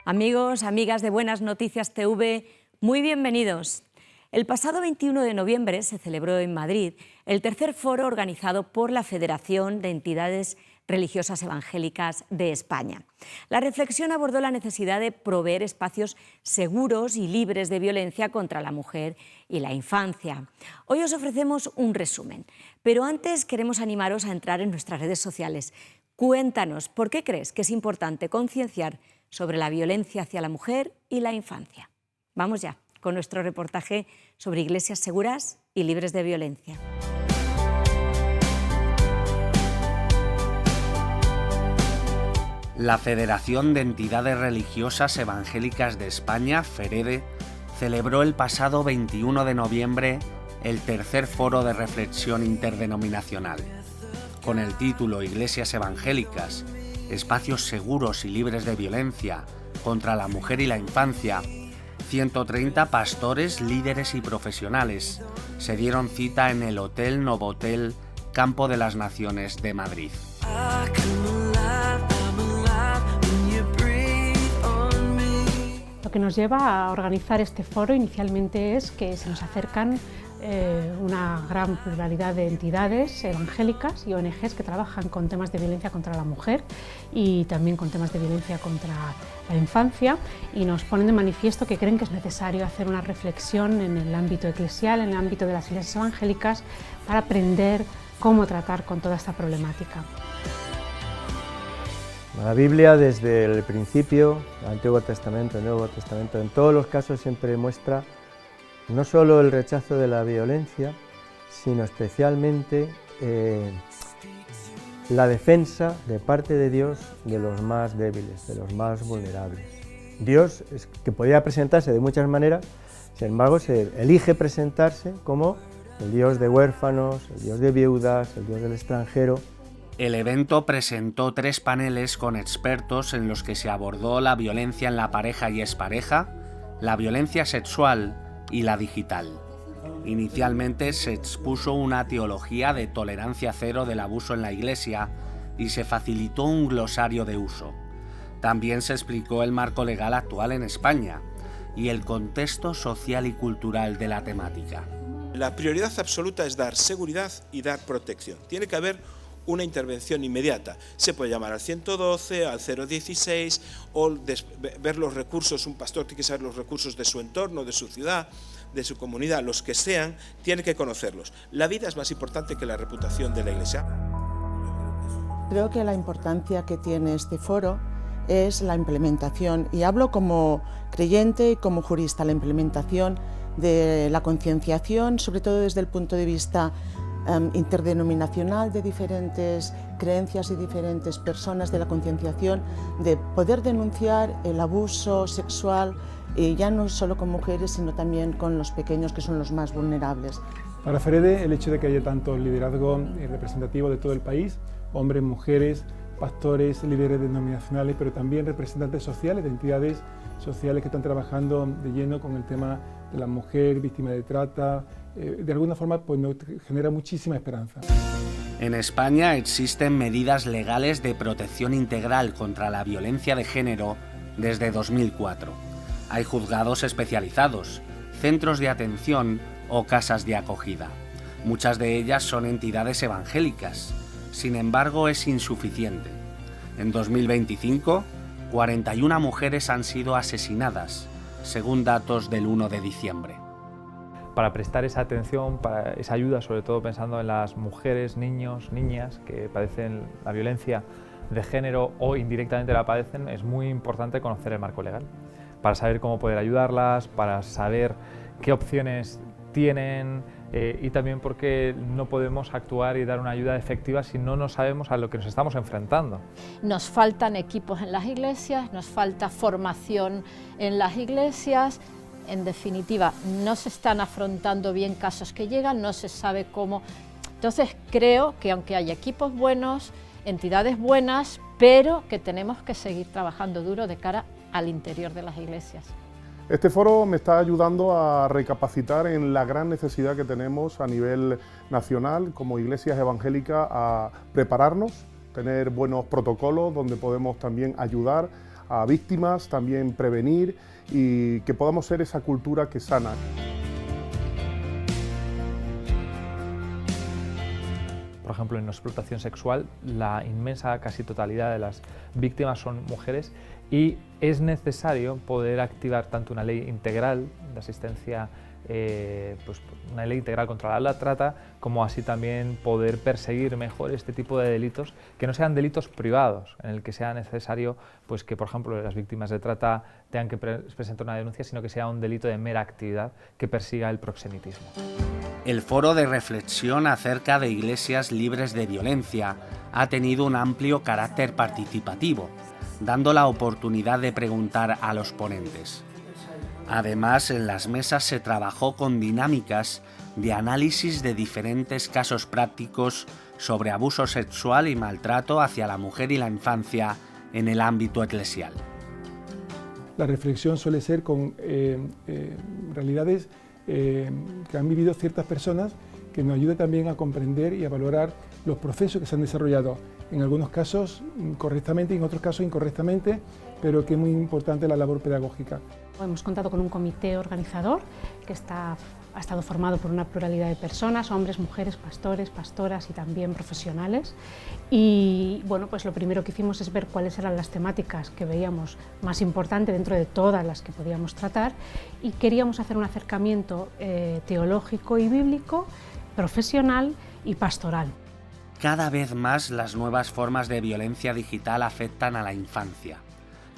Amigos, amigas de Buenas Noticias TV, muy bienvenidos. El pasado 21 de noviembre se celebró en Madrid el tercer foro organizado por la Federación de Entidades Religiosas Evangélicas de España. La reflexión abordó la necesidad de proveer espacios seguros y libres de violencia contra la mujer y la infancia. Hoy os ofrecemos un resumen, pero antes queremos animaros a entrar en nuestras redes sociales. Cuéntanos, ¿por qué crees que es importante concienciar sobre la violencia hacia la mujer y la infancia? Vamos ya con nuestro reportaje sobre iglesias seguras y libres de violencia. La Federación de Entidades Religiosas Evangélicas de España, FEREDE, celebró el pasado 21 de noviembre el tercer foro de reflexión interdenominacional. Con el título Iglesias Evangélicas, espacios seguros y libres de violencia contra la mujer y la infancia, 130 pastores, líderes y profesionales se dieron cita en el Hotel Novotel Campo de las Naciones de Madrid. Lo que nos lleva a organizar este foro inicialmente es que se nos acercan una gran pluralidad de entidades evangélicas y ONGs que trabajan con temas de violencia contra la mujer y también con temas de violencia contra la infancia, y nos ponen de manifiesto que creen que es necesario hacer una reflexión en el ámbito eclesial, en el ámbito de las iglesias evangélicas, para aprender cómo tratar con toda esta problemática. La Biblia, desde el principio, el Antiguo Testamento, el Nuevo Testamento, en todos los casos siempre muestra no solo el rechazo de la violencia, sino especialmente la defensa de parte de Dios de los más débiles, de los más vulnerables. Dios, que podía presentarse de muchas maneras, sin embargo se elige presentarse como el Dios de huérfanos, el Dios de viudas, el Dios del extranjero. El evento presentó 3 paneles con expertos en los que se abordó la violencia en la pareja y expareja, la violencia sexual y la digital. Inicialmente se expuso una teología de tolerancia cero del abuso en la Iglesia y se facilitó un glosario de uso. También se explicó el marco legal actual en España y el contexto social y cultural de la temática. La prioridad absoluta es dar seguridad y dar protección. Tiene que haber una intervención inmediata. Se puede llamar al 112, al 016 o ver los recursos. Un pastor tiene que saber los recursos de su entorno, de su ciudad, de su comunidad, los que sean, tiene que conocerlos. La vida es más importante que la reputación de la Iglesia. Creo que la importancia que tiene este foro es la implementación, y hablo como creyente y como jurista, la implementación de la concienciación, sobre todo desde el punto de vista interdenominacional, de diferentes creencias y diferentes personas, de la concienciación, de poder denunciar el abuso sexual, ya no solo con mujeres, sino también con los pequeños, que son los más vulnerables. Para FEREDE, el hecho de que haya tanto liderazgo representativo de todo el país, hombres, mujeres, pastores, líderes denominacionales, pero también representantes sociales, de entidades sociales que están trabajando de lleno con el tema de la mujer víctima de trata, de alguna forma pues nos genera muchísima esperanza. En España existen medidas legales de protección integral contra la violencia de género desde 2004. Hay juzgados especializados, centros de atención o casas de acogida. Muchas de ellas son entidades evangélicas. Sin embargo, es insuficiente. En 2025, 41 mujeres han sido asesinadas, según datos del 1 de diciembre. Para prestar esa atención, para esa ayuda, sobre todo pensando en las mujeres, niños, niñas que padecen la violencia de género o indirectamente la padecen, es muy importante conocer el marco legal, para saber cómo poder ayudarlas, para saber qué opciones tienen y también porque no podemos actuar y dar una ayuda efectiva si no sabemos a lo que nos estamos enfrentando. Nos faltan equipos en las iglesias, nos falta formación en las iglesias. En definitiva, no se están afrontando bien casos que llegan, no se sabe cómo. Entonces creo que aunque haya equipos buenos, entidades buenas, pero que tenemos que seguir trabajando duro de cara al interior de las iglesias. Este foro me está ayudando a recapacitar en la gran necesidad que tenemos a nivel nacional como iglesias evangélicas a prepararnos, tener buenos protocolos donde podemos también ayudar a víctimas, también prevenir y que podamos ser esa cultura que sana. Por ejemplo, en explotación sexual, la inmensa casi totalidad de las víctimas son mujeres y es necesario poder activar tanto una ley integral de asistencia, pues una ley integral contra la trata, como así también poder perseguir mejor este tipo de delitos, que no sean delitos privados, en el que sea necesario pues que, por ejemplo, las víctimas de trata tengan que presentar una denuncia, sino que sea un delito de mera actividad que persiga el proxenetismo. El foro de reflexión acerca de iglesias libres de violencia ha tenido un amplio carácter participativo, dando la oportunidad de preguntar a los ponentes. Además, en las mesas se trabajó con dinámicas de análisis de diferentes casos prácticos sobre abuso sexual y maltrato hacia la mujer y la infancia en el ámbito eclesial. La reflexión suele ser con realidades que han vivido ciertas personas, que nos ayuda también a comprender y a valorar los procesos que se han desarrollado, en algunos casos correctamente y en otros casos incorrectamente, pero que es muy importante la labor pedagógica. Hemos contado con un comité organizador que ha estado formado por una pluralidad de personas, hombres, mujeres, pastores, pastoras y también profesionales. Y bueno, pues lo primero que hicimos es ver cuáles eran las temáticas que veíamos más importantes dentro de todas las que podíamos tratar, y queríamos hacer un acercamiento teológico y bíblico, profesional y pastoral. Cada vez más las nuevas formas de violencia digital afectan a la infancia.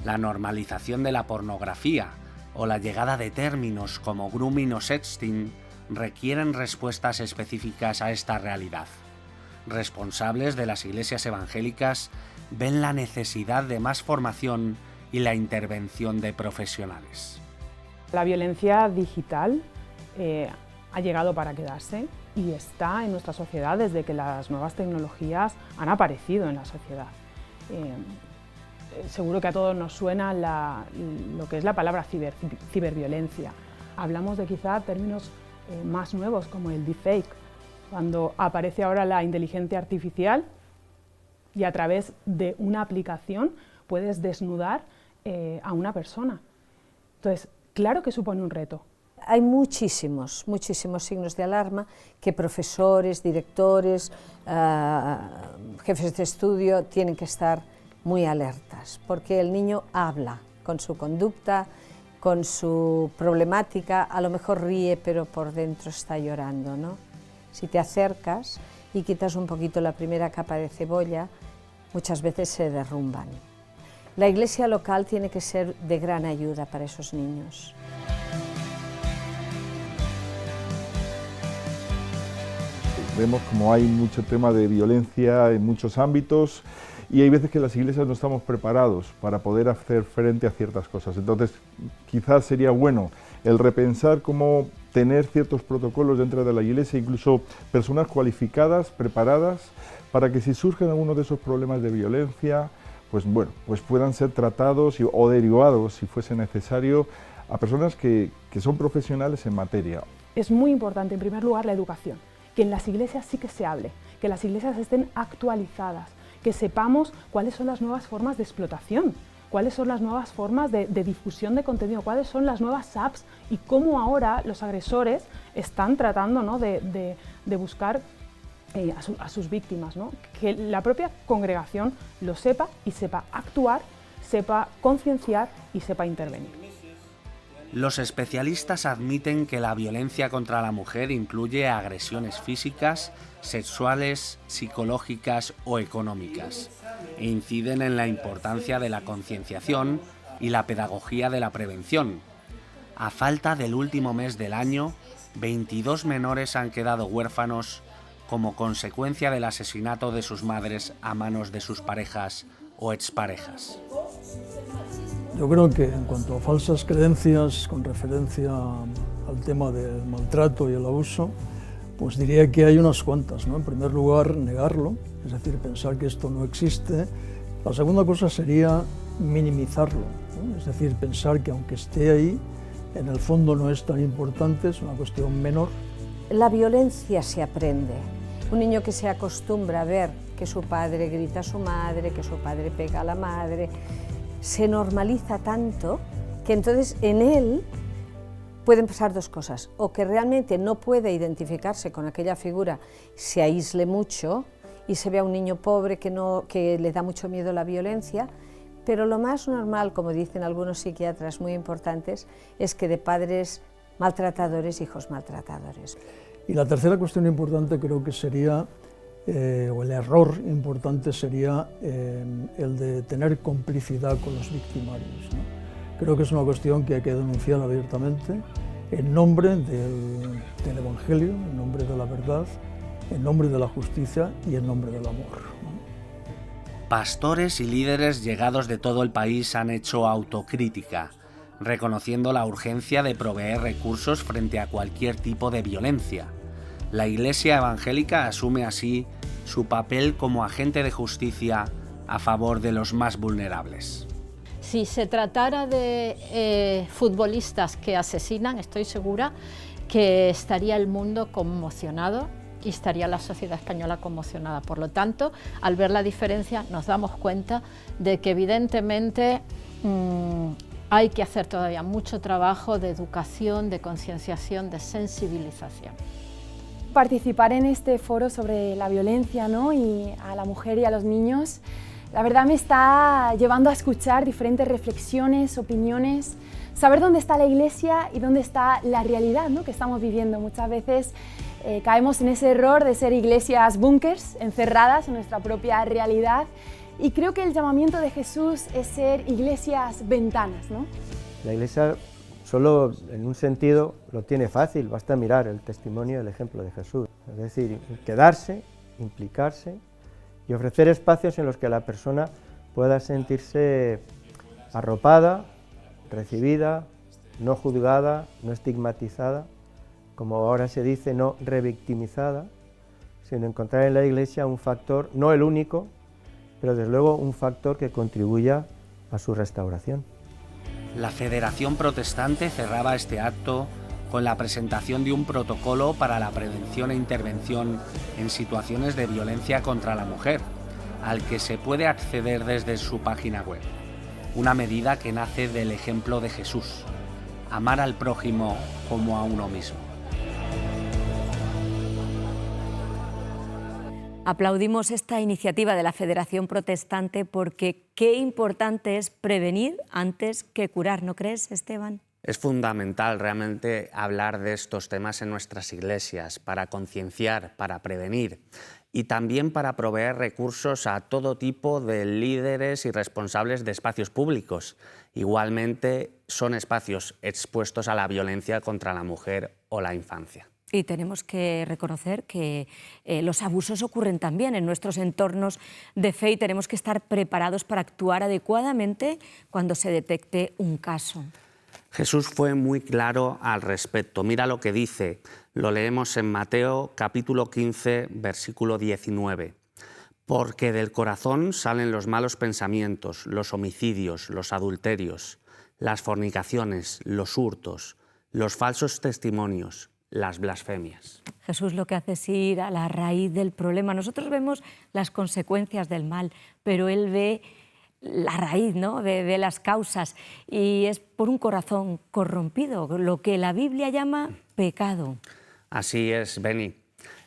La normalización de la pornografía o la llegada de términos como grooming o sexting requieren respuestas específicas a esta realidad. Responsables de las iglesias evangélicas ven la necesidad de más formación y la intervención de profesionales. La violencia digital ha llegado para quedarse y está en nuestra sociedad desde que las nuevas tecnologías han aparecido en la sociedad. Seguro que a todos nos suena lo que es la palabra ciberviolencia. Hablamos de quizá términos más nuevos como el deepfake, cuando aparece ahora la inteligencia artificial y a través de una aplicación puedes desnudar a una persona. Entonces, claro que supone un reto. Hay muchísimos signos de alarma que profesores, directores, jefes de estudio tienen que estar muy alertas, porque el niño habla con su conducta, con su problemática, a lo mejor ríe, pero por dentro está llorando, ¿no? Si te acercas y quitas un poquito la primera capa de cebolla, muchas veces se derrumban. La iglesia local tiene que ser de gran ayuda para esos niños. Vemos como hay mucho tema de violencia en muchos ámbitos y hay veces que las iglesias no estamos preparados para poder hacer frente a ciertas cosas. Entonces, quizás sería bueno el repensar cómo tener ciertos protocolos dentro de la iglesia, incluso personas cualificadas, preparadas, para que si surgen algunos de esos problemas de violencia, pues puedan ser tratados o derivados, si fuese necesario, a personas que son profesionales en materia. Es muy importante, en primer lugar, la educación, que en las iglesias sí que se hable, que las iglesias estén actualizadas, que sepamos cuáles son las nuevas formas de explotación, cuáles son las nuevas formas de difusión de contenido, cuáles son las nuevas apps y cómo ahora los agresores están tratando, ¿no?, de buscar a sus víctimas, ¿no? Que la propia congregación lo sepa y sepa actuar, sepa concienciar y sepa intervenir. Los especialistas admiten que la violencia contra la mujer incluye agresiones físicas, sexuales, psicológicas o económicas, e inciden en la importancia de la concienciación y la pedagogía de la prevención. A falta del último mes del año, 22 menores han quedado huérfanos como consecuencia del asesinato de sus madres a manos de sus parejas o exparejas. Yo creo que en cuanto a falsas creencias con referencia al tema del maltrato y el abuso, pues diría que hay unas cuantas, ¿no? En primer lugar, negarlo, es decir, pensar que esto no existe. La segunda cosa sería minimizarlo, ¿no? Es decir, pensar que aunque esté ahí, en el fondo no es tan importante, es una cuestión menor. La violencia se aprende. Un niño que se acostumbra a ver que su padre grita a su madre, que su padre pega a la madre, se normaliza tanto que entonces en él pueden pasar dos cosas, o que realmente no puede identificarse con aquella figura, se aísle mucho y se ve a un niño pobre que le da mucho miedo la violencia, pero lo más normal, como dicen algunos psiquiatras muy importantes, es que de padres maltratadores, hijos maltratadores. Y la tercera cuestión importante creo que sería, o el error importante sería el de tener complicidad con los victimarios, ¿no? Creo que es una cuestión que hay que denunciar abiertamente en nombre del Evangelio, en nombre de la verdad, en nombre de la justicia y en nombre del amor, ¿no? Pastores y líderes llegados de todo el país han hecho autocrítica, reconociendo la urgencia de proveer recursos frente a cualquier tipo de violencia. La Iglesia evangélica asume así su papel como agente de justicia a favor de los más vulnerables. Si se tratara de futbolistas que asesinan, estoy segura que estaría el mundo conmocionado y estaría la sociedad española conmocionada. Por lo tanto, al ver la diferencia, nos damos cuenta de que evidentemente hay que hacer todavía mucho trabajo de educación, de concienciación, de sensibilización. Participar en este foro sobre la violencia, ¿no?, y a la mujer y a los niños, la verdad me está llevando a escuchar diferentes reflexiones, opiniones, saber dónde está la Iglesia y dónde está la realidad, ¿no?, que estamos viviendo. Muchas veces caemos en ese error de ser iglesias búnkers, encerradas en nuestra propia realidad, y creo que el llamamiento de Jesús es ser iglesias ventanas, ¿no? La Iglesia solo en un sentido lo tiene fácil, basta mirar el testimonio, el ejemplo de Jesús. Es decir, quedarse, implicarse y ofrecer espacios en los que la persona pueda sentirse arropada, recibida, no juzgada, no estigmatizada, como ahora se dice, no revictimizada, sino encontrar en la Iglesia un factor, no el único, pero desde luego un factor que contribuya a su restauración. La Federación Protestante cerraba este acto con la presentación de un protocolo para la prevención e intervención en situaciones de violencia contra la mujer, al que se puede acceder desde su página web. Una medida que nace del ejemplo de Jesús: amar al prójimo como a uno mismo. Aplaudimos esta iniciativa de la Federación Protestante porque qué importante es prevenir antes que curar, ¿no crees, Esteban? Es fundamental realmente hablar de estos temas en nuestras iglesias para concienciar, para prevenir y también para proveer recursos a todo tipo de líderes y responsables de espacios públicos. Igualmente son espacios expuestos a la violencia contra la mujer o la infancia. Y tenemos que reconocer que los abusos ocurren también en nuestros entornos de fe y tenemos que estar preparados para actuar adecuadamente cuando se detecte un caso. Jesús fue muy claro al respecto. Mira lo que dice, lo leemos en Mateo capítulo 15, versículo 19. Porque del corazón salen los malos pensamientos, los homicidios, los adulterios, las fornicaciones, los hurtos, los falsos testimonios, las blasfemias. Jesús lo que hace es ir a la raíz del problema. Nosotros vemos las consecuencias del mal, pero Él ve la raíz, ¿no? Ve las causas, y es por un corazón corrompido, lo que la Biblia llama pecado. Así es, Beni.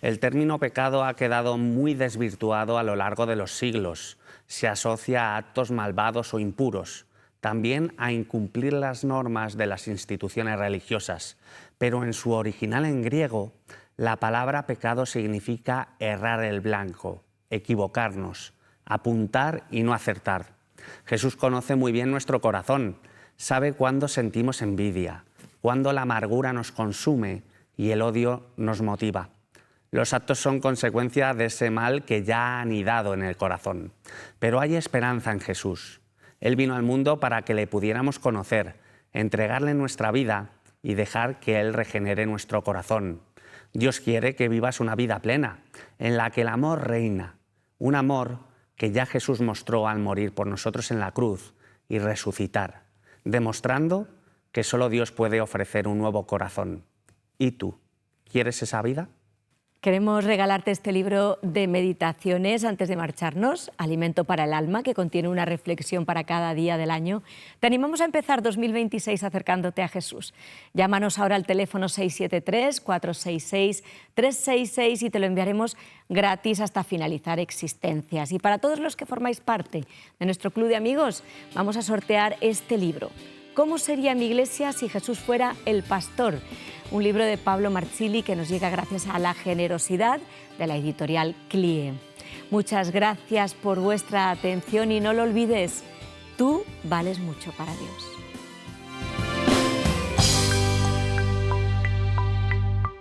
El término pecado ha quedado muy desvirtuado a lo largo de los siglos. Se asocia a actos malvados o impuros, también a incumplir las normas de las instituciones religiosas, pero en su original en griego, la palabra pecado significa errar el blanco, equivocarnos, apuntar y no acertar. Jesús conoce muy bien nuestro corazón, sabe cuándo sentimos envidia, cuándo la amargura nos consume y el odio nos motiva. Los actos son consecuencia de ese mal que ya ha anidado en el corazón. Pero hay esperanza en Jesús. Él vino al mundo para que le pudiéramos conocer, entregarle nuestra vida y dejar que Él regenere nuestro corazón. Dios quiere que vivas una vida plena, en la que el amor reina, un amor que ya Jesús mostró al morir por nosotros en la cruz y resucitar, demostrando que solo Dios puede ofrecer un nuevo corazón. ¿Y tú, quieres esa vida? Queremos regalarte este libro de meditaciones antes de marcharnos, Alimento para el Alma, que contiene una reflexión para cada día del año. Te animamos a empezar 2026 acercándote a Jesús. Llámanos ahora al teléfono 673-466-366 y te lo enviaremos gratis hasta finalizar existencias. Y para todos los que formáis parte de nuestro club de amigos, vamos a sortear este libro. ¿Cómo sería mi iglesia si Jesús fuera el pastor? Un libro de Pablo Marchili que nos llega gracias a la generosidad de la editorial CLIE. Muchas gracias por vuestra atención y no lo olvides, tú vales mucho para Dios.